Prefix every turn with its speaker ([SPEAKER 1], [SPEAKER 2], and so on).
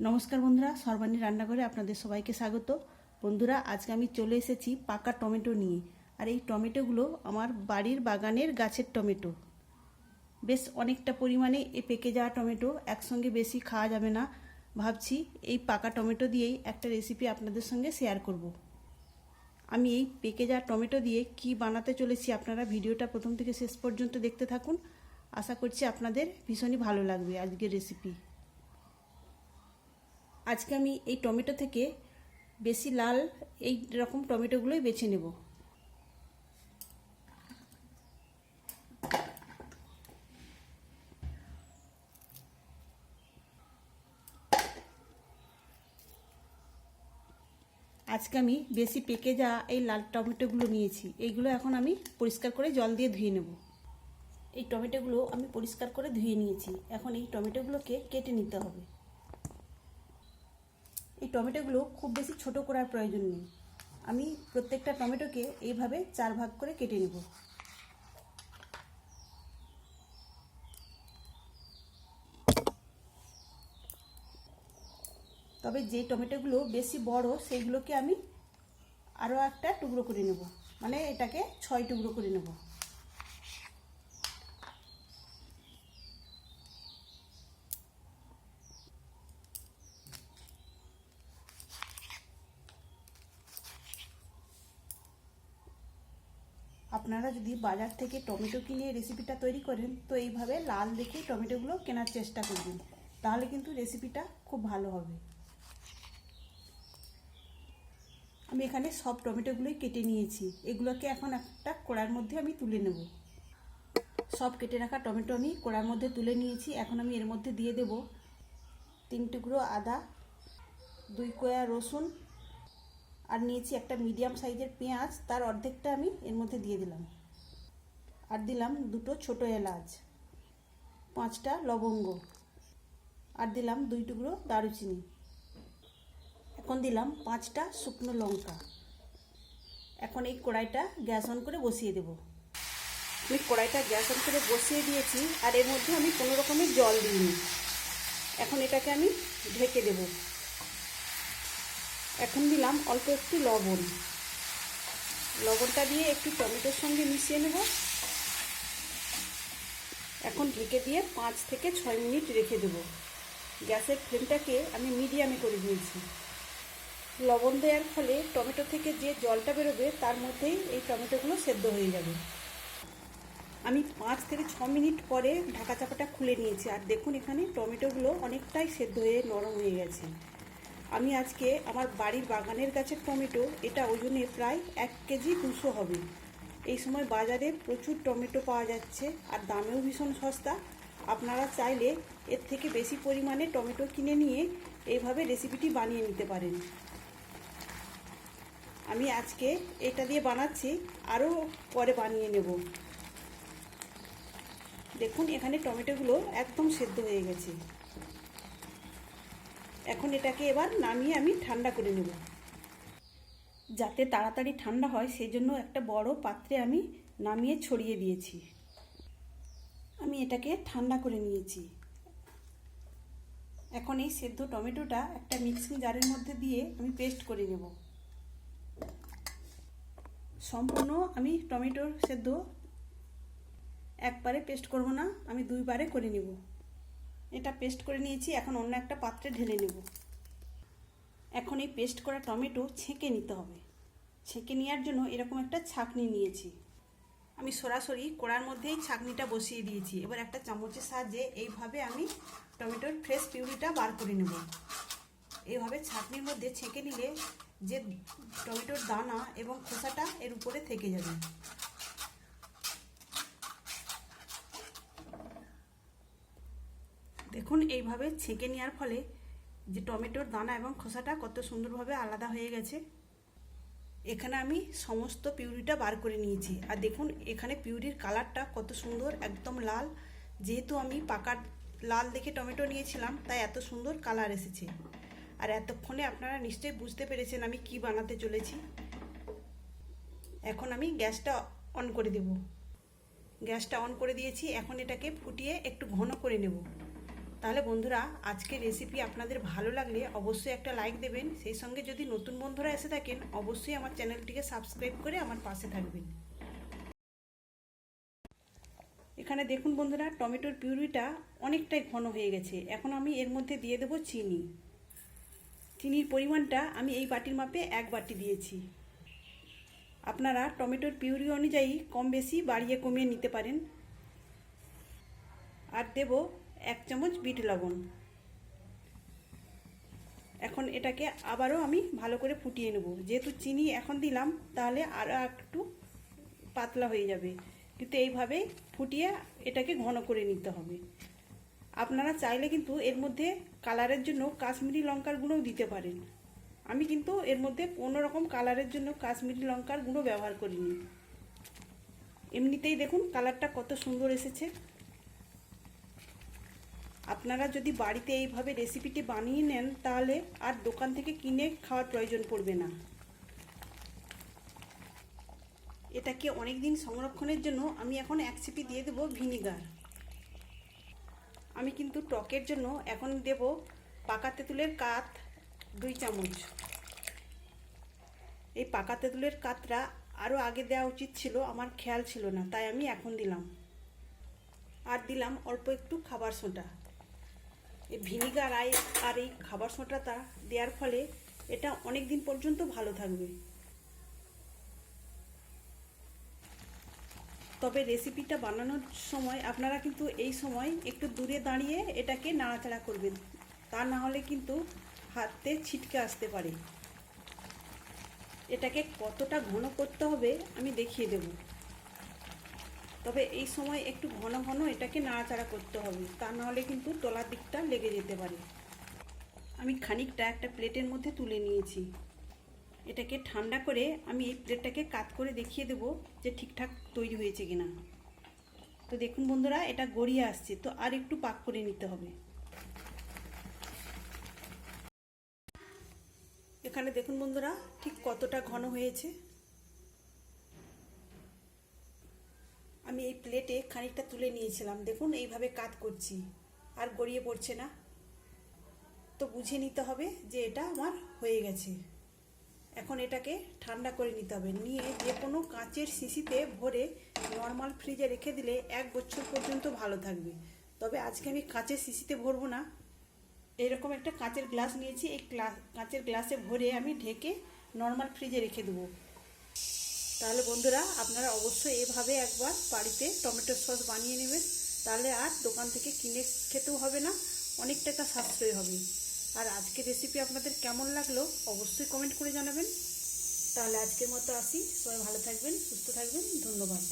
[SPEAKER 1] নমস্কার বন্ধুরা, সর্বাণী রান্নাঘরে আপনাদের সবাইকে স্বাগত। বন্ধুরা, আজকে আমি চলে এসেছি পাকা টমেটো নিয়ে। আর এই টমেটোগুলো আমার বাড়ির বাগানের গাছের টমেটো। বেশ অনেকটা পরিমাণে এই পেকে যাওয়া টমেটো, একসঙ্গে বেশি খাওয়া যাবে না। ভাবছি এই পাকা টমেটো দিয়েই একটা রেসিপি আপনাদের সঙ্গে শেয়ার করব। আমি এই পেকে যাওয়া টমেটো দিয়ে কি বানাতে চলেছি আপনারা ভিডিওটা প্রথম থেকে শেষ পর্যন্ত দেখতে থাকুন। আশা করছি আপনাদের ভীষণই ভালো লাগবে আজকের রেসিপি। আজকে আমি এই টমেটো থেকে বেশি লাল এই রকম টমেটোগুলোই বেছে নেব। আজকে আমি বেশি পেকে যাওয়া এই লাল টমেটোগুলো নিয়েছি। এইগুলো এখন আমি পরিষ্কার করে জল দিয়ে ধুয়ে নেব। এই টমেটোগুলো আমি পরিষ্কার করে ধুয়ে নিয়েছি। এখন এই টমেটোগুলোকে কেটে নিতে হবে। এই টমেটোগুলো খুব বেশি ছোট করার প্রয়োজন নেই। আমি প্রত্যেকটা টমেটোকে এইভাবে 4 ভাগ করে কেটে নেব। তবে যে টমেটোগুলো বেশি বড় সেইগুলোকে আমি আরও একটা টুকরো করে নেব, মানে এটাকে 6 টুকরো করে নেব। আপনারা যদি বাজার থেকে টমেটো কিনে রেসিপিটা তৈরি করেন তো এইভাবে লাল দেখে টমেটোগুলো কেনার চেষ্টা করবেন, তাহলে কিন্তু রেসিপিটা খুব ভালো হবে। আমি এখানে সব টমেটোগুলোই কেটে নিয়েছি। এগুলোকে এখন একটা কড়ার মধ্যে আমি তুলে নেব। সব কেটে রাখা টমেটো আমি কড়ার মধ্যে তুলে নিয়েছি। এখন আমি এর মধ্যে দিয়ে দেব 3 টুকরো আদা, 2 কোয়া রসুন, আর নিয়েছি একটা মিডিয়াম সাইজের পেঁয়াজ, তার অর্ধেকটা আমি এর মধ্যে দিয়ে দিলাম। আর দিলাম 2টো ছোটো এলাচ, 5টা লবঙ্গ, আর দিলাম 2 টুকরো দারুচিনি। এখন দিলাম 5টা শুকনো লঙ্কা। এখন এই কড়াইটা গ্যাস অন করে বসিয়ে দেব। আমি কড়াইটা গ্যাস অন করে বসিয়ে দিয়েছি, আর এর মধ্যে আমি কোনো রকমের জল দিইনি। এখন এটাকে আমি ঢেকে দেব। এখন দিলাম অল্প একটু লবণ। লবণটা দিয়ে একটু টমেটোর সঙ্গে মিশিয়ে নেব। এখন ঢেকে দিয়ে 5 থেকে 6 মিনিট রেখে দেব। গ্যাসের ফ্লেমটাকে আমি মিডিয়ামে করে দিয়েছি। লবণ দেওয়ার ফলে টমেটো থেকে যে জলটা বেরোবে তার মধ্যেই এই টমেটোগুলো সেদ্ধ হয়ে যাবে। আমি 5 থেকে 6 মিনিট পরে ঢাকা চাপাটা খুলে নিয়েছি, আর দেখুন এখানে টমেটোগুলো অনেকটাই সেদ্ধ হয়ে নরম হয়ে গেছে। আমি আজকে আমার বাড়ির বাগানের গাছের টমেটো, এটা ওজনে প্রায় 1 কেজি 200 হবে। এই সময় বাজারে প্রচুর টমেটো পাওয়া যাচ্ছে, আর দামেও ভীষণ সস্তা। আপনারা চাইলে এর থেকে বেশি পরিমাণে টমেটো কিনে নিয়ে এইভাবে রেসিপিটি বানিয়ে নিতে পারেন। আমি আজকে এটা দিয়ে বানাচ্ছি, আরও পরে বানিয়ে নেব। দেখুন এখানে টমেটোগুলো একদম সেদ্ধ হয়ে গেছে। এখন এটাকে এবার নামিয়ে আমি ঠান্ডা করে নেব। যাতে তাড়াতাড়ি ঠান্ডা হয় সেই জন্য একটা বড় পাত্রে আমি নামিয়ে ছড়িয়ে দিয়েছি। আমি এটাকে ঠান্ডা করে নিয়েছি। এখন এই সেদ্ধ টমেটোটা একটা মিক্সিং জারের মধ্যে দিয়ে আমি পেস্ট করে নেব। সম্পূর্ণ আমি টমেটোর সেদ্ধ একবারে পেস্ট করব না, আমি 2 বারে করে নেব। এটা পেস্ট করে নিয়েছি। এখন অন্য একটা পাত্রে ঢেলে নেব। এখন এই পেস্ট করা টমেটো ছেঁকে নিতে হবে। ছেঁকে নেওয়ার জন্য এরকম একটা ছাঁকনি নিয়েছি। আমি সরাসরি কড়ার মধ্যেই ছাঁকনিটা বসিয়ে দিয়েছি। এবার একটা চামচের সাহায্যে এইভাবে আমি টমেটোর ফ্রেশ পিউরিটা বার করে নেব। এইভাবে ছাঁকনির মধ্যে ছেঁকে নিলে যে টমেটোর দানা এবং খোসাটা এর উপরে থেকে যাবে। দেখুন এইভাবে ছেঁকে নেওয়ার ফলে যে টমেটোর দানা এবং খোসাটা কত সুন্দরভাবে আলাদা হয়ে গেছে। এখানে আমি সমস্ত পিউরিটা বার করে নিয়েছি, আর দেখুন এখানে পিউরির কালারটা কত সুন্দর, একদম লাল। যেহেতু আমি পাকা লাল দেখে টমেটো নিয়েছিলাম তাই এত সুন্দর কালার এসেছে। আর এতক্ষণে আপনারা নিশ্চয়ই বুঝতে পেরেছেন আমি কি বানাতে চলেছি। এখন আমি গ্যাসটা অন করে দেব। গ্যাসটা অন করে দিয়েছি। এখন এটাকে ফুটিয়ে একটু ঘন করে নেব। তাহলে বন্ধুরা, আজকের রেসিপি আপনাদের ভালো লাগলে অবশ্যই একটা লাইক দেবেন। সেই সঙ্গে যদি নতুন বন্ধুরা এসে থাকেন, অবশ্যই আমার চ্যানেলটিকে সাবস্ক্রাইব করে আমার পাশে থাকবেন। এখানে দেখুন বন্ধুরা, টমেটোর পিউরিটা অনেকটাই ঘন হয়ে গেছে। এখন আমি এর মধ্যে দিয়ে দেবো চিনি। চিনির পরিমাণটা আমি এই বাটির মাপে 1 বাটি দিয়েছি। আপনারা টমেটোর পিউরি অনুযায়ী কম বেশি বাড়িয়ে কমিয়ে নিতে পারেন। আর দেব 1 চামচ বিট লবণ। এখন এটাকে আবারও আমি ভালো করে ফুটিয়ে নেব। যেহেতু চিনি এখন দিলাম, তাহলে আরও একটু পাতলা হয়ে যাবে, কিন্তু এইভাবে ফুটিয়ে এটাকে ঘন করে নিতে হবে। আপনারা চাইলে কিন্তু এর মধ্যে কালারের জন্য কাশ্মীরি লঙ্কার গুঁড়োও দিতে পারেন। আমি কিন্তু এর মধ্যে কোনো রকম কালারের জন্য কাশ্মীরি লঙ্কার গুঁড়ো ব্যবহার করিনি। এমনিতেই দেখুন কালারটা কত সুন্দর এসেছে। আপনারা যদি বাড়িতে এইভাবে রেসিপিটি বানিয়ে নেন, তাহলে আর দোকান থেকে কিনে খাওয়ার প্রয়োজন পড়বে না। এটাকে অনেক দিন সংরক্ষণের জন্য আমি এখন 1 চিপি দিয়ে দেবো ভিনিগার। আমি কিন্তু টকের জন্য এখন দেব পাকা তেঁতুলের কাত 2 চামচ। এই পাকা তেঁতুলের কাতটা আরও আগে দেওয়া উচিত ছিল, আমার খেয়াল ছিল না, তাই আমি এখন দিলাম। আর দিলাম অল্প একটু খাবার সোঁটা। এই ভিনিগার আর এই খাবার সোঁটাটা দেওয়ার ফলে এটা অনেক দিন পর্যন্ত ভালো থাকবে। তবে রেসিপিটা বানানোর সময় আপনারা কিন্তু এই সময় একটু দূরে দাঁড়িয়ে এটাকে নাড়াচাড়া করবেন, তা না হলে কিন্তু হাতে ছিটকে আসতে পারে। এটাকে কতটা ঘন করতে হবে আমি দেখিয়ে দেব। তবে এই সময় একটু ঘন ঘন এটাকে নাড়াচাড়া করতে হবে, তা না হলে কিন্তু তলার দিকটা লেগে যেতে পারে। আমি খানিকটা একটা প্লেটের মধ্যে তুলে নিয়েছি। এটাকে ঠান্ডা করে আমি এই প্লেটটাকে কাত করে দেখিয়ে দেব যে ঠিকঠাক তৈরি হয়েছে কিনা। তো দেখুন বন্ধুরা, এটা গড়িয়ে আসছে, তো আর একটু পাক করে নিতে হবে। এখানে দেখুন বন্ধুরা, ঠিক কতটা ঘন হয়েছে। আমি এই প্লেটে খানিকটা তুলে নিয়েছিলাম, দেখুন এইভাবে কাত করছি, আর গড়িয়ে পড়ছে না। তো বুঝে নিতে হবে যে এটা আমার হয়ে গেছে। এখন এটাকে ঠান্ডা করে নিতে হবে, নিয়ে যে কোনো কাঁচের শিশিতে ভরে নর্মাল ফ্রিজে রেখে দিলে 1 বছর পর্যন্ত ভালো থাকবে। তবে আজকে আমি কাঁচের শিশিতে ভরবো না, এরকম একটা কাঁচের গ্লাস নিয়েছি। এই কাঁচের গ্লাসে ভরে আমি ঢেকে নর্মাল ফ্রিজে রেখে দেবো। তাহলে বন্ধুরা, আপনারা অবশ্যই এভাবে একবার বাড়িতে টমেটো সস বানিয়ে নেবেন, তাহলে আর দোকান থেকে কিনে খেতেও হবে না, অনেক টাকা সাশ্রয় হবে। আর আজকের রেসিপি আপনাদের কেমন লাগলো অবশ্যই কমেন্ট করে জানাবেন। তাহলে আজকের মতো আসি, সবাই ভালো থাকবেন, সুস্থ থাকবেন, ধন্যবাদ।